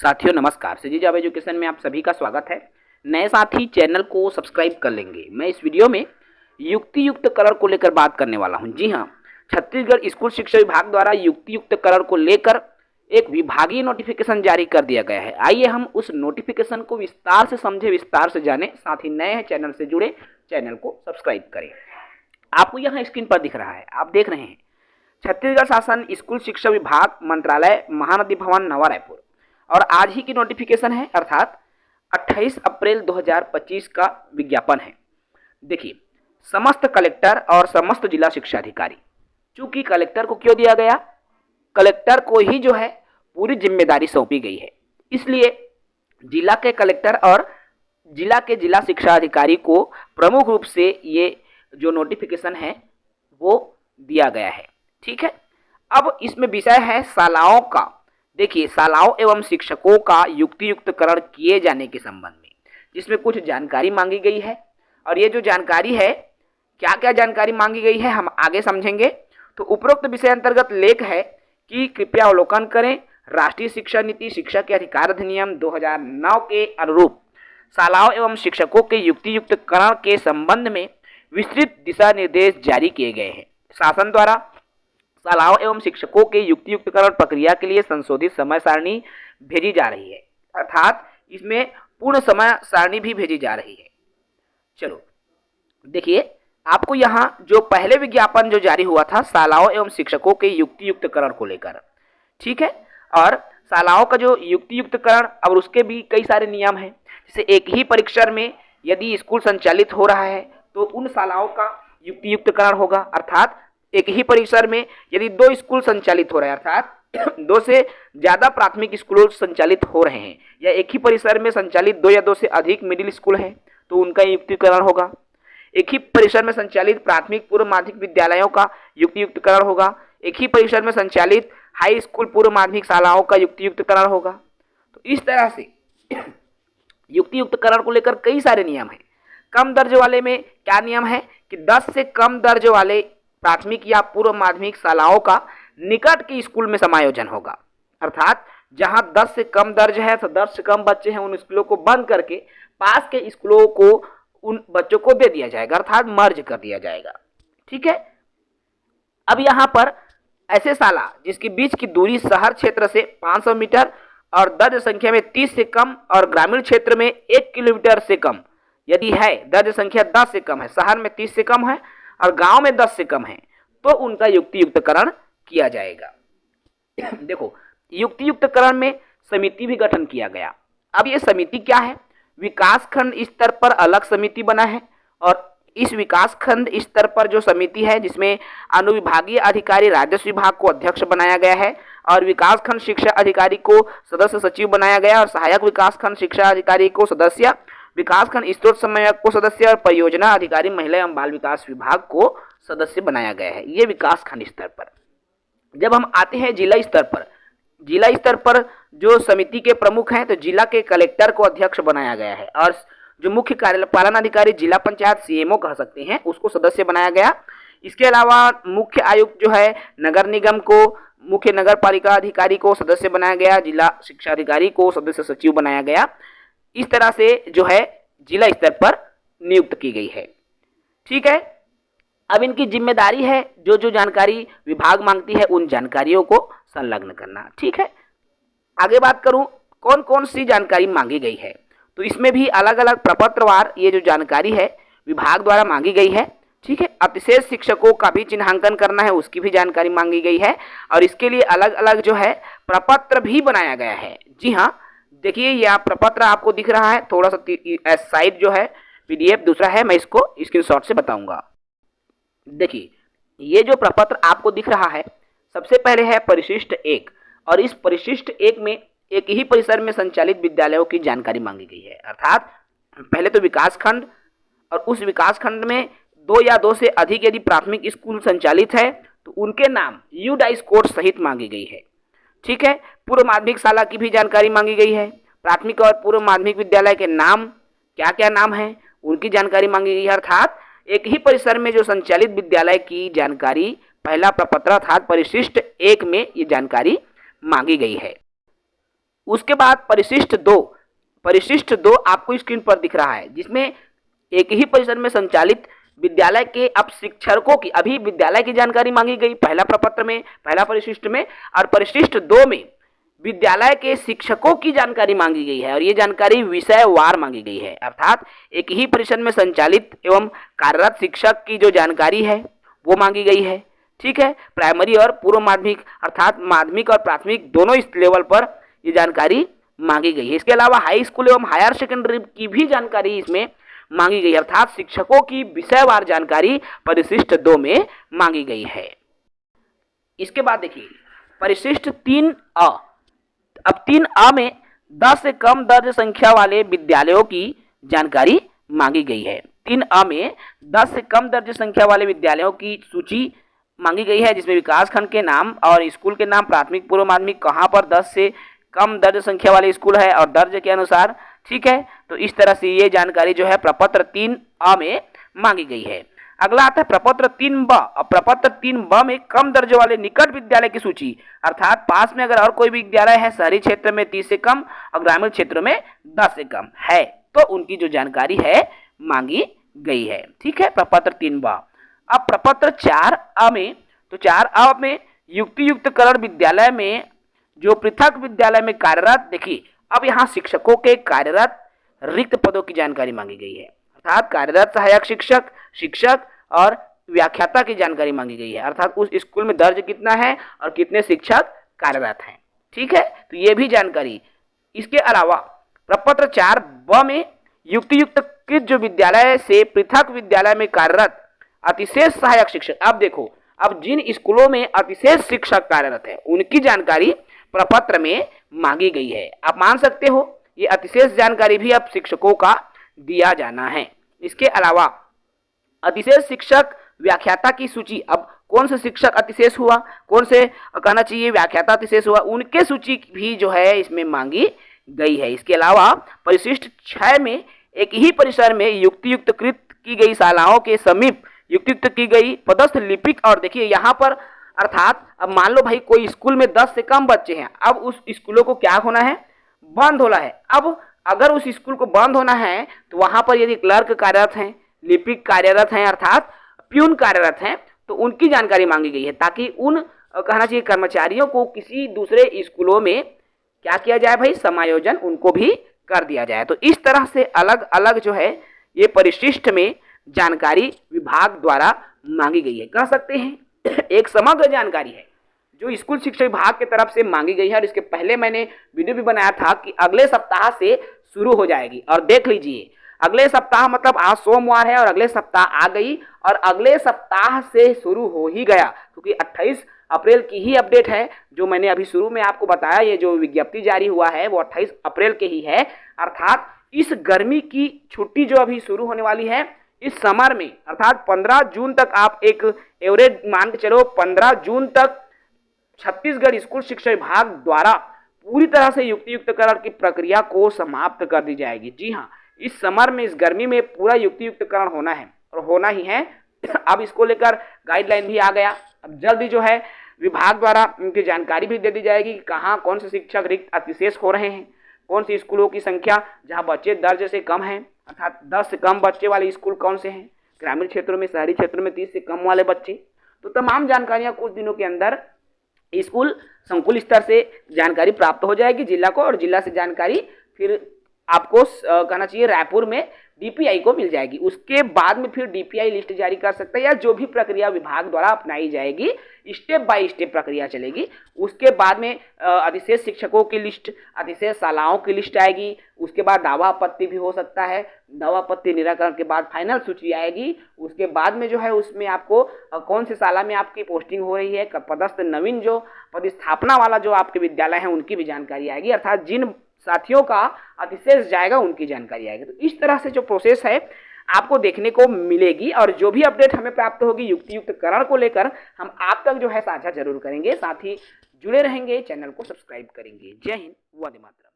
साथियों नमस्कार, सिजी जाव एजुकेशन में आप सभी का स्वागत है। नए साथी चैनल को सब्सक्राइब कर लेंगे। मैं इस वीडियो में युक्ति युक्त करण को लेकर बात करने वाला हूं। जी हां, छत्तीसगढ़ स्कूल शिक्षा विभाग द्वारा युक्ति युक्त करण को लेकर एक विभागीय नोटिफिकेशन जारी कर दिया गया है। आइए हम उस नोटिफिकेशन को विस्तार से समझे, विस्तार से जाने। साथ ही नए हैं चैनल से जुड़े, चैनल को सब्सक्राइब करें। आपको यहाँ स्क्रीन पर दिख रहा है, आप देख रहे हैं छत्तीसगढ़ शासन स्कूल शिक्षा विभाग मंत्रालय महानदी भवन नवा रायपुर, और आज ही की नोटिफिकेशन है, अर्थात 28 अप्रैल 2025 का विज्ञापन है। देखिए, समस्त कलेक्टर और समस्त जिला शिक्षा अधिकारी, चूंकि कलेक्टर को क्यों दिया गया, कलेक्टर को ही जो है पूरी जिम्मेदारी सौंपी गई है, इसलिए जिला के कलेक्टर और जिला के जिला शिक्षा अधिकारी को प्रमुख रूप से ये जो नोटिफिकेशन है वो दिया गया है। ठीक है, अब इसमें विषय है शालाओं का। देखिए, शालाओं एवं शिक्षकों का युक्ति युक्तकरण किए जाने के संबंध में, जिसमें कुछ जानकारी मांगी गई है। और ये जो जानकारी है, क्या क्या जानकारी मांगी गई है हम आगे समझेंगे। तो उपरोक्त विषय अंतर्गत लेख है कि कृपया अवलोकन करें। राष्ट्रीय शिक्षा नीति शिक्षा के अधिकार अधिनियम 2009 के अनुरूप शालाओं एवं शिक्षकों के युक्ति युक्तकरण के संबंध में विस्तृत दिशा निर्देश जारी किए गए हैं। शासन द्वारा शालाओं एवं शिक्षकों के युक्ति युक्तकरण प्रक्रिया के लिए संशोधित समय सारणी भेजी जा रही है, अर्थात इसमें पूर्ण समय सारणी भी भेजी जा रही है। चलो देखिए, आपको यहाँ जो पहले विज्ञापन जो जारी हुआ था शालाओं एवं शिक्षकों के युक्ति युक्तकरण को लेकर, ठीक है, और शालाओं का जो युक्ति युक्तकरण, और उसके भी कई सारे नियम हैं। जैसे एक ही परिसर में यदि स्कूल संचालित हो रहा है तो उन शालाओं का युक्ति युक्तकरण होगा, अर्थात एक ही परिसर में यदि दो स्कूल संचालित हो रहे हैं, अर्थात दो से ज़्यादा प्राथमिक स्कूल संचालित हो रहे हैं, या एक ही परिसर में संचालित दो या दो से अधिक मिडिल स्कूल हैं, तो उनका युक्तिकरण होगा। एक ही परिसर में संचालित प्राथमिक पूर्व माध्यमिक विद्यालयों का युक्ति युक्तकरण होगा। एक ही परिसर में संचालित हाई स्कूल पूर्व माध्यमिक शालाओं का युक्ति युक्तकरण होगा। तो इस तरह से युक्ति युक्तकरण को लेकर कई सारे नियम हैं। कम दर्जे वाले में क्या नियम है कि 10 से कम दर्जे वाले प्राथमिक या पूर्व माध्यमिक शालाओं का निकट के स्कूल में समायोजन होगा, अर्थात जहां 10 से कम दर्ज है तो 10 से कम बच्चे हैं, उन स्कूलों को बंद करके पास के स्कूलों को उन बच्चों को दे दिया जाएगा, अर्थात मर्ज कर दिया जाएगा। ठीक है, अब यहाँ पर ऐसे शाला जिसके बीच की दूरी शहर क्षेत्र से 500 मीटर और दर्ज संख्या में 30 से कम और ग्रामीण क्षेत्र में 1 किलोमीटर से कम यदि है, दर्ज संख्या 10 से कम है, शहर में 30 से कम है और गांव में 10 से कम है, तो उनका युक्ति युक्तकरण किया जाएगा। देखो, युक्ति युक्तकरण में समिति भी गठन किया गया। अब ये समिति क्या है, विकास खंड स्तर पर अलग समिति बना है, और इस विकास खंड स्तर पर जो समिति है जिसमें अनुविभागीय अधिकारी राजस्व विभाग को अध्यक्ष बनाया गया है, और विकास खंड शिक्षा अधिकारी को सदस्य सचिव बनाया गया, और सहायक विकास खंड शिक्षा अधिकारी को सदस्य, विकास खंड स्रोत समन्वयक को सदस्य, और परियोजना अधिकारी महिला एवं बाल विकास विभाग को सदस्य बनाया गया है। ये विकास खंड स्तर पर। जब हम आते हैं जिला स्तर पर, जिला स्तर पर जो समिति के प्रमुख हैं तो जिला के कलेक्टर को अध्यक्ष बनाया गया है, और जो मुख्य कार्यपालन अधिकारी जिला पंचायत सीएमओ कह सकते हैं उसको सदस्य बनाया गया। इसके अलावा मुख्य आयुक्त जो है नगर निगम को, मुख्य नगर पालिका अधिकारी को सदस्य बनाया गया, जिला शिक्षा अधिकारी को सदस्य सचिव बनाया गया। इस तरह से जो है जिला स्तर पर नियुक्त की गई है। ठीक है, अब इनकी जिम्मेदारी है जो जो जानकारी विभाग मांगती है उन जानकारियों को संलग्न करना। ठीक है, आगे बात करूं कौन कौन सी जानकारी मांगी गई है, तो इसमें भी अलग अलग प्रपत्रवार ये जो जानकारी है विभाग द्वारा मांगी गई है। ठीक है, अतिशेष शिक्षकों का भी चिन्हांकन करना है, उसकी भी जानकारी मांगी गई है, और इसके लिए अलग अलग जो है प्रपत्र भी बनाया गया है। जी हाँ, देखिए यह प्रपत्र आपको दिख रहा है, थोड़ा सा साइड जो है पीडीएफ दूसरा है, मैं इसको स्क्रीनशॉट से बताऊंगा। देखिए, ये जो प्रपत्र आपको दिख रहा है, सबसे पहले है परिशिष्ट 1, और इस परिशिष्ट 1 में एक ही परिसर में संचालित विद्यालयों की जानकारी मांगी गई है, अर्थात पहले तो विकास खंड, और उस विकास खंड में 2 या 2 से अधिक यदि प्राथमिक स्कूल संचालित है तो उनके नाम यूडाइस कोड सहित मांगी गई है। ठीक है, पूर्व माध्यमिक शाला की भी जानकारी मांगी गई है, प्राथमिक और पूर्व माध्यमिक विद्यालय के नाम क्या क्या नाम है उनकी जानकारी मांगी गई है, अर्थात एक ही परिसर में जो संचालित विद्यालय की जानकारी पहला प्रपत्र अर्थात परिशिष्ट 1 में ये जानकारी मांगी गई है। उसके बाद परिशिष्ट दो आपको स्क्रीन पर दिख रहा है, जिसमें एक ही परिसर में संचालित विद्यालय के अब शिक्षकों की, अभी विद्यालय की जानकारी मांगी गई पहला प्रपत्र में, पहला परिशिष्ट में, और परिशिष्ट 2 में विद्यालय के शिक्षकों की जानकारी मांगी गई है और ये जानकारी विषयवार मांगी गई है। अर्थात एक ही परिसर में संचालित एवं कार्यरत शिक्षक की जो जानकारी है वो मांगी गई है। ठीक है, प्राइमरी और पूर्व माध्यमिक अर्थात माध्यमिक और प्राथमिक दोनों इस लेवल पर ये जानकारी मांगी गई है। इसके अलावा हाई स्कूल एवं हायर सेकेंडरी की भी जानकारी इसमें मांगी गई है, अर्थात शिक्षकों की विषयवार जानकारी परिशिष्ट 2 में मांगी गई है। इसके बाद देखिए परिशिष्ट 3A। अब 3A में 10 से कम दर्ज संख्या वाले विद्यालयों की जानकारी मांगी गई है। 3A में 10 से कम दर्ज संख्या वाले विद्यालयों की सूची मांगी गई है, जिसमें विकासखंड के नाम और स्कूल के नाम, प्राथमिक पूर्व माध्यमिक कहाँ पर 10 से कम दर्ज संख्या वाले स्कूल है और दर्ज के अनुसार। ठीक है, तो इस तरह से ये जानकारी जो है प्रपत्र 3A में मांगी गई है। अगला आता है प्रपत्र 3B। और प्रपत्र 3B में कम दर्जे वाले निकट विद्यालय की सूची, अर्थात पास में अगर और कोई विद्यालय है शहरी क्षेत्र में 30 से कम और ग्रामीण क्षेत्र में 10 से कम है तो उनकी जो जानकारी है मांगी गई है। ठीक है, प्रपत्र 3B। अब प्रपत्र 4A में, तो 4A में युक्तियुक्तकरण विद्यालय में जो पृथक विद्यालय में कार्यरत, देखिए अब यहाँ शिक्षकों के कार्यरत रिक्त पदों की जानकारी मांगी गई है, अर्थात कार्यरत सहायक शिक्षक, शिक्षक और व्याख्याता की जानकारी मांगी गई है, अर्थात उस स्कूल में दर्ज कितना है और कितने शिक्षक कार्यरत हैं। ठीक है, तो ये भी जानकारी। इसके अलावा प्रपत्र 4B में युक्तियुक्तकृत जो विद्यालय से पृथक विद्यालय में कार्यरत अतिशेष सहायक शिक्षक, अब देखो अब जिन स्कूलों में अतिशेष शिक्षक कार्यरत है उनकी जानकारी प्रपत्र में मांगी गई है। आप मान सकते हो ये अतिशेष जानकारी भी अब शिक्षकों का दिया जाना है। इसके अलावा अतिशेष शिक्षक व्याख्याता की सूची, अब कौन से शिक्षक अतिशेष हुआ, कौन से कहना चाहिए व्याख्याता अतिशेष हुआ, उनके सूची भी जो है इसमें मांगी गई है। इसके अलावा परिशिष्ट 6 में एक ही परिसर में युक्तियुक्तकृत की गई शालाओं के समीप युक्तियुक्त की गई पदस्थ लिपिक, और देखिए यहाँ पर अर्थात अब मान लो भाई कोई स्कूल में 10 से कम बच्चे हैं, अब उस स्कूलों को क्या होना है, बंद होना है। अब अगर उस स्कूल को बंद होना है तो वहां पर यदि क्लर्क कार्यरत हैं, लिपिक कार्यरत हैं, अर्थात प्यून कार्यरत हैं, तो उनकी जानकारी मांगी गई है, ताकि उन कहना चाहिए कर्मचारियों को किसी दूसरे स्कूलों में क्या किया जाए भाई, समायोजन उनको भी कर दिया जाए। तो इस तरह से अलग अलग जो है ये परिशिष्ट में जानकारी विभाग द्वारा मांगी गई है। कह सकते हैं एक समग्र जानकारी है जो स्कूल शिक्षा विभाग की तरफ से मांगी गई है, और इसके पहले मैंने वीडियो भी बनाया था कि अगले सप्ताह से शुरू हो जाएगी। और देख लीजिए अगले सप्ताह मतलब आज सोमवार है और अगले सप्ताह आ गई और अगले सप्ताह से शुरू हो ही गया, क्योंकि 28 अप्रैल की ही अपडेट है जो मैंने अभी शुरू में आपको बताया। ये जो विज्ञप्ति जारी हुआ है वो 28 अप्रैल के ही है, अर्थात इस गर्मी की छुट्टी जो अभी शुरू होने वाली है इस समर में, अर्थात 15 जून तक आप एक एवरेज मान के चलो 15 जून तक छत्तीसगढ़ स्कूल शिक्षा विभाग द्वारा पूरी तरह से युक्तियुक्तकरण की प्रक्रिया को समाप्त कर दी जाएगी। जी हाँ, इस समर में इस गर्मी में पूरा युक्तियुक्तकरण होना है और होना ही है। अब इसको लेकर गाइडलाइन भी आ गया। अब जल्दी जो है विभाग द्वारा उनकी जानकारी भी दे दी जाएगी कि कहाँ कौन से शिक्षक रिक्त अतिशेष हो रहे हैं, कौन सी स्कूलों की संख्या जहाँ बच्चे दर्ज से कम हैं, अर्थात 10 से कम बच्चे वाले स्कूल कौन से हैं, ग्रामीण क्षेत्रों में, शहरी क्षेत्रों में 30 से कम वाले बच्चे। तो तमाम जानकारियाँ कुछ दिनों के अंदर स्कूल संकुल स्तर से जानकारी प्राप्त हो जाएगी जिला को, और जिला से जानकारी फिर आपको कहना चाहिए रायपुर में डीपीआई को मिल जाएगी। उसके बाद में फिर डीपीआई लिस्ट जारी कर सकता है या जो भी प्रक्रिया विभाग द्वारा अपनाई जाएगी, स्टेप बाय स्टेप प्रक्रिया चलेगी। उसके बाद में अधिशेष शिक्षकों की लिस्ट, अधिशेष शालाओं की लिस्ट आएगी। उसके बाद दावा आपत्ति भी हो सकता है, दावा आपत्ति निराकरण के बाद फाइनल सूची आएगी। उसके बाद में जो है उसमें आपको कौन सी शाला में आपकी पोस्टिंग हो रही है, पदस्थ नवीन जो पदस्थापना वाला जो आपके विद्यालय है उनकी भी जानकारी आएगी, अर्थात जिन साथियों का अतिशेष जाएगा उनकी जानकारी आएगी। तो इस तरह से जो प्रोसेस है आपको देखने को मिलेगी, और जो भी अपडेट हमें प्राप्त होगी युक्तियुक्तकरण को लेकर हम आप तक जो है साझा जरूर करेंगे। साथ ही जुड़े रहेंगे, चैनल को सब्सक्राइब करेंगे। जय हिंद, वंदे मातरम।